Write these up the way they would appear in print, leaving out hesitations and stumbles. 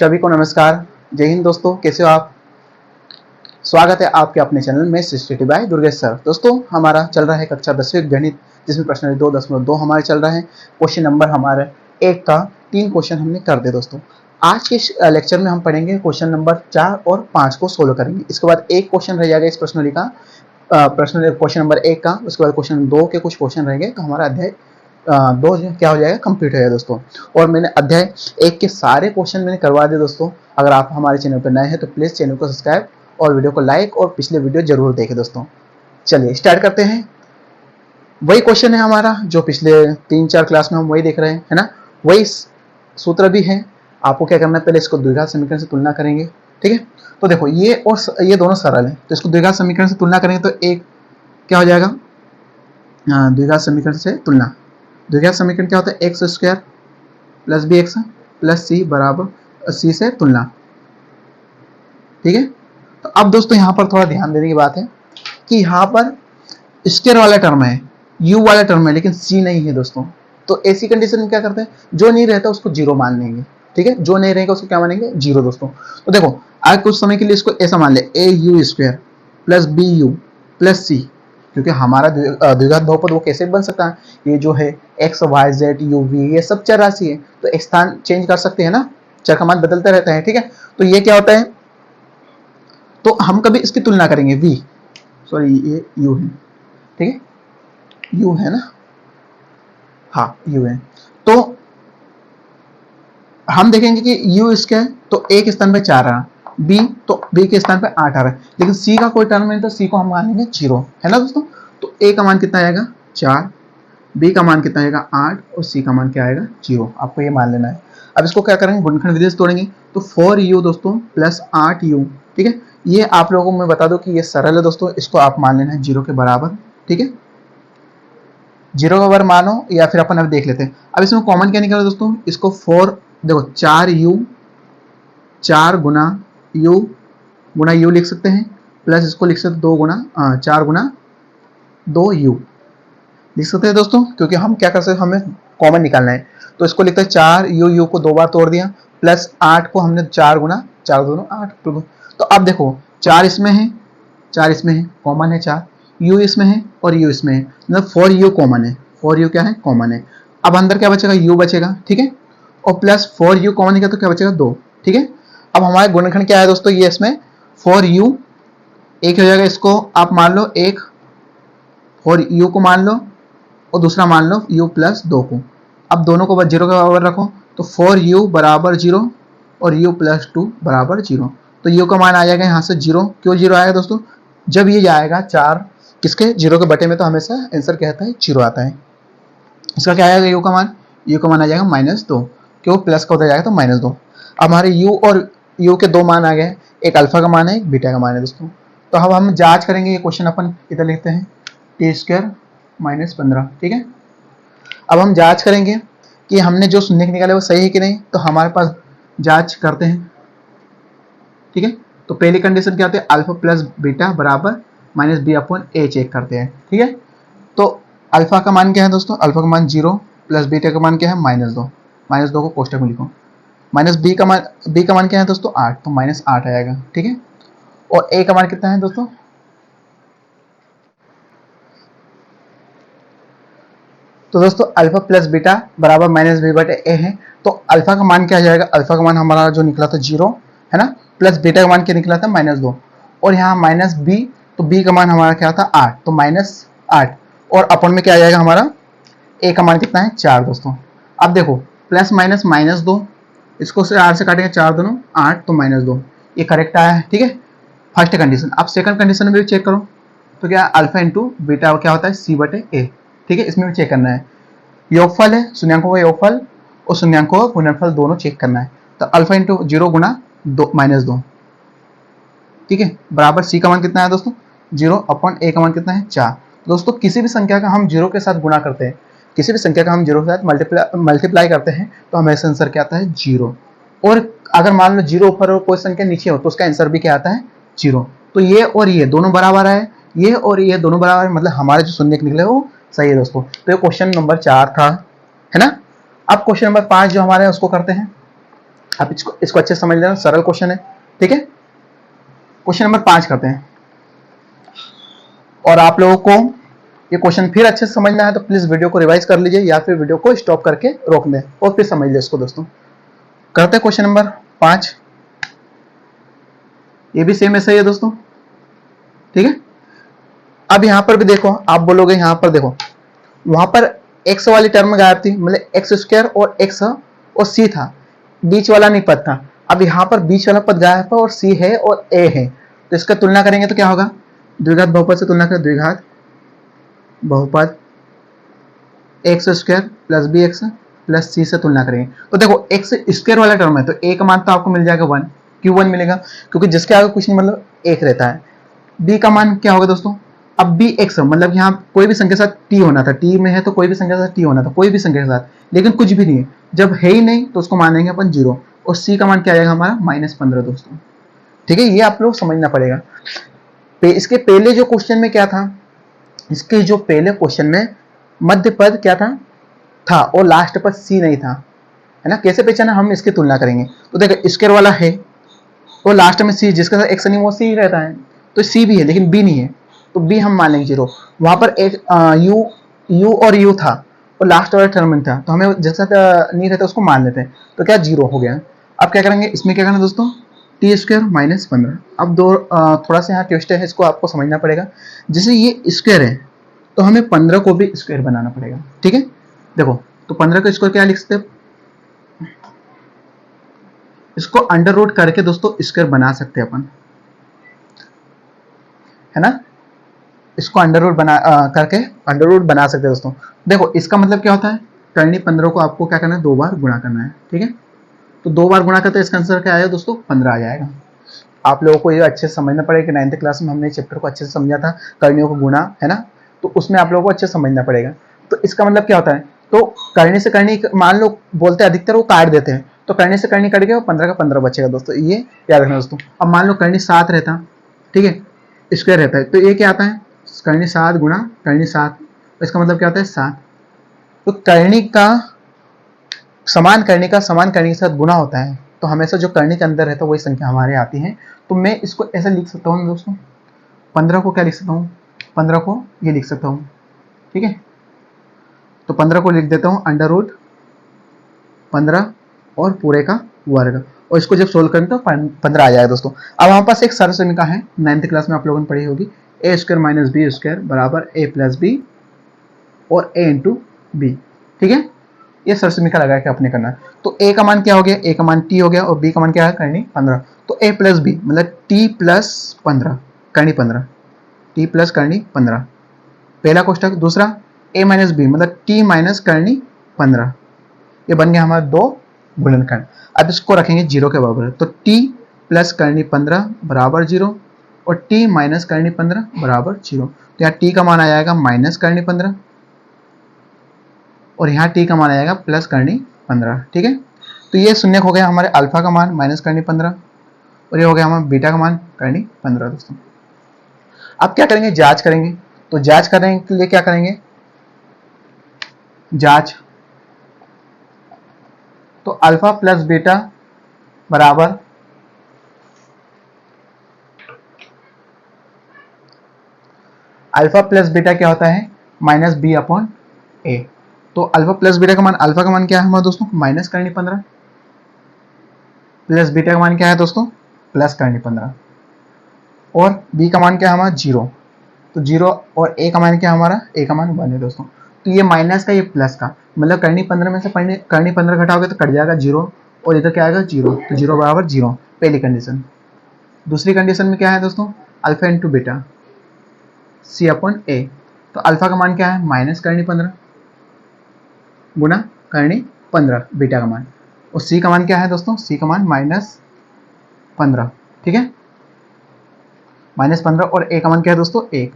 सभी को नमस्कार। जय हिंद दोस्तों, कैसे हो आप। स्वागत है आपके अपने चैनल में सिस्टेटिव बाय दुर्गेश सर। दोस्तों हमारा चल रहा है कक्षा 10वीं गणित, जिसमें प्रश्न 2.2 हमारे चल रहा है। क्वेश्चन नंबर हमारे 1 का 3 क्वेश्चन हमने कर दिए दोस्तों। आज के लेक्चर में हम पढ़ेंगे क्वेश्चन नंबर 4 और 5 को सोल्व करेंगे। इसके बाद एक क्वेश्चन रह जाएगा इस प्रश्नावली का, क्वेश्चन नंबर 1 का। उसके बाद क्वेश्चन 2 के कुछ क्वेश्चन रहेंगे, तो हमारा अध्याय 2 क्या हो जाएगा, कंप्लीट हो जाएगा दोस्तों। और मैंने अध्याय 1 के सारे क्वेश्चन मैंने करवा दिए दोस्तों। अगर आप हमारे चैनल पर नए हैं तो प्लीज चैनल को सब्सक्राइब और वीडियो को लाइक और पिछले वीडियो जरूर देखें दोस्तों। चलिए स्टार्ट करते हैं। वही क्वेश्चन है हमारा जो पिछले 3-4 क्लास में हम वही देख रहे हैं, है ना। वही सूत्र भी है। आपको क्या करना है, पहले इसको द्विघात समीकरण से तुलना करेंगे, ठीक है। तो देखो ये और ये दोनों सरल है, तो इसको द्विघात समीकरण से तुलना करेंगे तो एक क्या हो जाएगा, द्विघात समीकरण से तुलना। द्विघात समीकरण क्या होता है, x square plus b x plus c बराबर सी से तुलना, ठीक है। तो अब दोस्तों यहाँ पर थोड़ा ध्यान देने की बात है कि यहाँ पर स्क्वायर वाला टर्म है, u वाला टर्म है, लेकिन c नहीं है दोस्तों। तो ऐसी कंडीशन में क्या करते हैं, जो नहीं रहता उसको जीरो मान लेंगे, ठीक है। जो नहीं रहेगा उसको क्या मानेंगे, जीरो दोस्तों। तो देखो आज कुछ समय के लिए इसको ऐसा मान ले, a u square plus b u plus c, क्योंकि हमारा द्विघात बहुपद वो कैसे बन सकता है, ये जो है X Y Z U V ये सब चर राशि है, तो स्थान चेंज कर सकते हैं ना, चर का मान बदलता रहता है, ठीक है। तो ये क्या होता है, तो हम कभी इसकी तुलना करेंगे v, सॉरी ये u है, ठीक है, u है ना, हाँ u है। तो हम देखेंगे कि u इसका तो a के स्थान पे 4 आ रहा, b तो b के स्थान पे 8 आ रहा है, लेकिन c का कोई टर्म नहीं, तो c को हम मानेंगे 0, है ना दोस्तों। तो a का मान कितना आएगा 4, b का मान कितना आएगा 8 और c का मान क्या आएगा 0। आपको ये मान लेना है। अब इसको क्या करेंगे, गुणनखंड विधि से तोड़ेंगे, तो 4u दोस्तों प्लस 8u, ठीक है। ये आप लोगों को मैं बता दूं कि ये सरल है दोस्तों, इसको आप मान लेना है 0 के बराबर, ठीक है। 0 के बराबर मानो या फिर अपन अब देख लेते हैं। अब इसमें कॉमन क्या निकला दोस्तों, इसको 4 देखो 4u 4 गुना u लिख सकते हैं, प्लस इसको लिख सकते 2 गुना 4 गुना 2u लिख सकते हैं दोस्तों, क्योंकि हम क्या कर सकते हैं, हमें कॉमन निकालना है। तो इसको लिखते हैं 4u को 2 बार तोड़ दिया, प्लस 8 को हमने 4 गुना 4 दोनों 8। तो अब देखो 4 इसमें है, 4 इसमें है, कॉमन है 4, u इसमें है और u इसमें है, मतलब 4u कॉमन है, 4u क्या है कॉमन है। अब अंदर क्या बचेगा, u बचेगा, ठीक है, और प्लस 4u कॉमन निकला तो क्या बचेगा 2, ठीक है। अब हमारे गुणनखंड क्या है दोस्तों, ये इसमें 4u एक हो जाएगा, इसको आप मान लो एक 4u को मान लो और दूसरा मान लो u प्लस 2 को। अब दोनों को 0 के बराबर रखो, तो 4u बराबर 0 और u प्लस 2 बराबर 0। तो u का मान आ जाएगा यहाँ से 0। क्यों 0 आएगा दोस्तों, जब ये जाएगा 4 किसके 0 के बटे में, तो हमेशा आंसर क्या आता है 0 आता है। इसका क्या आएगा u का मान आ जाएगा -2, क्यों प्लस का उधर जाएगा तो -2। अब हमारे u और u के 2 मान आ गए, एक अल्फा का मान है एक बीटा का मान है दोस्तों। तो अब हम जांच करेंगे, ये क्वेश्चन अपन इधर लिखते हैं t² -15, ठीक है। अब हम जांच करेंगे कि हमने जो शून्य निकाले वो सही है कि नहीं, तो हमारे पास जांच करते हैं, ठीक है। तो पहली कंडीशन क्या होती है, अल्फा प्लस बीटा बराबर -b/a चेक करते हैं, ठीक है। तो अल्फा का मान क्या है दोस्तों, अल्फा का मान 0 प्लस बीटा का मान क्या है -2 को कोष्टक में लिखो, माइनस b का मान क्या है दोस्तों 8, तो -8 आएगा, ठीक है। और a का मान कितना है दोस्तों, तो दोस्तों अल्फा प्लस बीटा बराबर -b/a है, तो अल्फा का मान क्या आ जाएगा, अल्फा का मान हमारा जो निकला था 0, है ना, प्लस बीटा का मान क्या निकला था -2, और यहाँ -b, तो b का मान हमारा क्या था 8, तो -8, और अपन में क्या आ जाएगा हमारा a का मान कितना है 4 दोस्तों। अब देखो प्लस माइनस -2, इसको से 8 से काटेंगे 4 दोनों 8, तो -2, ये करेक्ट आया है, ठीक है, फर्स्ट कंडीशन। अब सेकंड कंडीशन में भी चेक करो, तो क्या अल्फा इंटू बीटा क्या होता है c/a, ठीक है। इसमें भी चेक करना है, योगफल है, शून्यांकों का योगफल और शून्यांकों का गुणनफल दोनों चेक करना है। तो अल्फा इंटू 0 गुना -2, ठीक है, बराबर c का मान कितना है दोस्तों 0/a का मान कितना है 4। दोस्तों किसी भी संख्या का हम 0 के साथ गुणा करते हैं, किसी भी संख्या का हम 0 के साथ मल्टीप्लाई करते हैं, तो हमेशा आंसर क्या आता है 0। और अगर मान लो 0 ऊपर और कोई संख्या नीचे हो तो उसका आंसर भी क्या आता है 0। तो ये और ये दोनों बराबर है, ये और ये दोनों बराबर है, मतलब हमारे जो शून्य निकले वो सही है दोस्तों। तो ये क्वेश्चन नंबर 4 था, है ना। अब क्वेश्चन नंबर 5 जो हमारे उसको करते हैं। आप इसको अच्छे से समझ लेना, सरल क्वेश्चन है, ठीक है। क्वेश्चन नंबर 5 करते हैं। और आप लोगों को ये क्वेश्चन फिर अच्छे से समझना है तो प्लीज वीडियो को रिवाइज कर लीजिए या फिर वीडियो को स्टॉप करके रोक लें और फिर समझ ले इसको दोस्तों। करते हैं क्वेश्चन नंबर 5। ये भी सेम ऐसा ही है दोस्तों, ठीक है। अब यहां पर भी देखो, आप बोलोगे यहां पर देखो, वहां पर एक्स वाली टर्म गायब थी, मतलब एक्स स्क्वायर और एक्स और सी था, बीच वाला नहीं पद था। अब यहां पर बीच वाला पद गायब है और सी है और ए है, तो इसका तुलना करेंगे तो क्या होगा, द्विघात बहुपद से तुलना करें, द्विघात बहुपद x square plus b x plus c से तुलना करेंगे। तो देखो एक्स स्क्वायर वाला टर्म है तो ए का मान तो आपको मिल जाएगा 1, क्यों 1 मिलेगा, क्योंकि जिसके आगे कुछ नहीं मतलब एक रहता है। बी का मान क्या होगा दोस्तों, अब बी एक्स मतलब यहाँ कोई भी संख्या के साथ टी होना था, टी में है तो कोई भी संख्या के साथ टी होना था, कोई भी संख्या के साथ, लेकिन कुछ भी नहीं है, जब है ही नहीं तो उसको मानेंगे अपन 0। और सी का मान क्या आएगा हमारा -15 दोस्तों, ठीक है। ये आप लोग समझना पड़ेगा। इसके पहले जो क्वेश्चन में क्या था, इसके जो पहले क्वेश्चन में मध्य पद क्या था और लास्ट पद सी नहीं था, है ना। कैसे पहचाना, हम इसकी तुलना करेंगे। तो देखो स्क्वायर वाला है और लास्ट में सी, जिसके साथ एक्स नहीं वो सी ही रहता है, तो सी भी है लेकिन बी नहीं है, तो बी हम मान लेंगे 0। वहां पर एक यू और यू था और लास्ट वाला टर्म था, तो हमें जिसके साथ नहीं रहता उसको मान लेते हैं, तो क्या 0 हो गया। अब क्या करेंगे, इसमें क्या करना दोस्तों, टी स्क्वायर -15। अब थोड़ा सा यहाँ ट्विस्ट है, इसको आपको समझना पड़ेगा। जैसे ये स्क्वायर है तो हमें 15 को भी स्क्वायर बनाना पड़ेगा, ठीक है। देखो तो 15 का स्क्वायर क्या लिख सकते हैं, इसको अंडर रूट करके दोस्तों स्क्वायर बना सकते हैं अपन, है ना। इसको अंडर रूट करके अंडर रूट बना सकते हैं दोस्तों। देखो इसका मतलब क्या होता है, करनी 15 को आपको क्या करना है, 2 बार गुणा करना है, ठीक है। तो 2 बार गुणा करते इसका आंसर क्या आएगा दोस्तों, 15 आ जाएगा। आप लोगों को ये अच्छे से समझना पड़ेगा कि 9th क्लास में हमने चैप्टर को अच्छे से समझा था, करणियों को गुणा, है ना, तो उसमें आप लोगों को अच्छे से समझना पड़ेगा। तो इसका मतलब क्या होता है, तो करनी से करनी मान लो बोलते हैं अधिकतर वो काट देते हैं, तो करनी से करनी कट गया, 15 का 15 बचेगा दोस्तों, ये याद रखना दोस्तों। अब मान लो करनी 7 रहता, ठीक है, स्क्वायर रहता है, तो ये क्या आता है, करनी 7 गुणा करनी 7, इसका मतलब क्या होता है 7। तो करनी का समान करनी के साथ गुणा होता है, तो हमेशा जो करनी के अंदर रहता है वही संख्या हमारे आती है। तो मैं इसको ऐसा लिख सकता हूँ दोस्तों, 15 को क्या लिख सकता हूँ, 15 को ये लिख सकता हूँ, ठीक है। तो 15 को लिख देता हूँ अंडर रूट 15 और पूरे का वर्ग, और इसको जब सोल्व करें तो 15 आ जाएगा दोस्तों। अब हमारे पास एक सरल समीकरण है, 9th क्लास में आप लोगों ने पढ़ी होगी, ए स्क्वायर माइनस बी स्क्वायर बराबर ए प्लस बी और ए इंटू बी, ठीक है। ये सरल समीकरण लगा के अपने करना है। तो ए का मान क्या हो गया, ए का मान टी हो गया और बी का मान क्या है, करनी 15। तो ए प्लस बी मतलब टी प्लस 15 करनी 15, टी प्लस करनी 15, पहला कोष्टक। दूसरा ए माइनस बी मतलब टी माइनस करनी 15, ये बन गया हमारा 2 गुणनखंड। अब इसको रखेंगे 0 के बराबर, तो t प्लस करनी 15 बराबर 0 और t माइनस करनी 15 बराबर 0। तो यहाँ t का मान आ जाएगा माइनस करनी 15 और यहाँ t का मान आ जाएगा प्लस करनी 15, ठीक है। तो ये शून्य हो गया हमारे अल्फा का मान माइनस करनी 15 और ये हो गया हमारा बीटा का मान करनी 15 दोस्तों। अब क्या करेंगे, जांच करेंगे। तो जांच करने के लिए क्या करेंगे, जांच, तो अल्फा प्लस बीटा बराबर अल्फा प्लस बीटा क्या होता है, माइनस बी अपॉन ए। तो अल्फा प्लस बीटा का मान, अल्फा का मान क्या है हमारा दोस्तों, माइनस करनी 15 प्लस बीटा का मान क्या है दोस्तों, प्लस करनी 15 और बी का मान क्या है हमारा 0। तो 0 और ए का मान क्या है हमारा, ए का मान 1 है दोस्तों। तो ये माइनस का ये प्लस का, मतलब करनी 15 में से करनी 15 घटाओगे तो कट जाएगा 0 और इधर क्या आएगा 0, तो 0 बराबर 0, पहली कंडीशन। दूसरी कंडीशन में क्या है दोस्तों, अल्फा इंटू बीटा सी अपॉन ए। तो अल्फा का मान क्या है, माइनस करनी 15 गुना करनी 15 बीटा का मान, और सी का मान क्या है दोस्तों, सी का मान -15, ठीक है, -15 और ए का मान क्या है दोस्तों 1।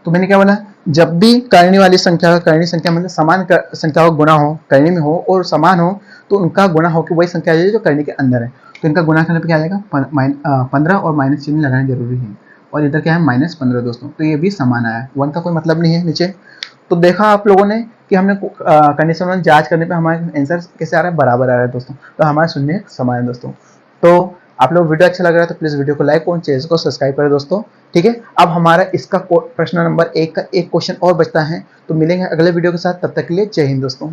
तो मैंने क्या बोला, जब भी करनी वाली संख्या, करनी संख्या मतलब समान संख्या का गुणा हो, करनी में हो और समान हो, तो उनका गुणा हो कि वही संख्या आ जाए जो करनी के अंदर है। तो इनका गुणा करने पर क्या आ जाएगा, 15 और माइनस चिन्ह लगाना जरूरी है, और इधर क्या है -15 दोस्तों। तो ये भी समान आया, 1 का कोई मतलब नहीं है नीचे। तो देखा आप लोगों ने कि हमने कंडीशन वन जांच करने पे हमारे आंसर कैसे आ रहा है, बराबर आ रहा है दोस्तों। तो हमारे शून्य समान है दोस्तों। तो आप लोग वीडियो अच्छा लग रहा है तो प्लीज वीडियो को लाइक और चैनल को सब्सक्राइब करें दोस्तों। ठीक है, अब हमारा इसका प्रश्न नंबर 1 का एक क्वेश्चन और बचता है। तो मिलेंगे अगले वीडियो के साथ, तब तक के लिए जय हिंद दोस्तों।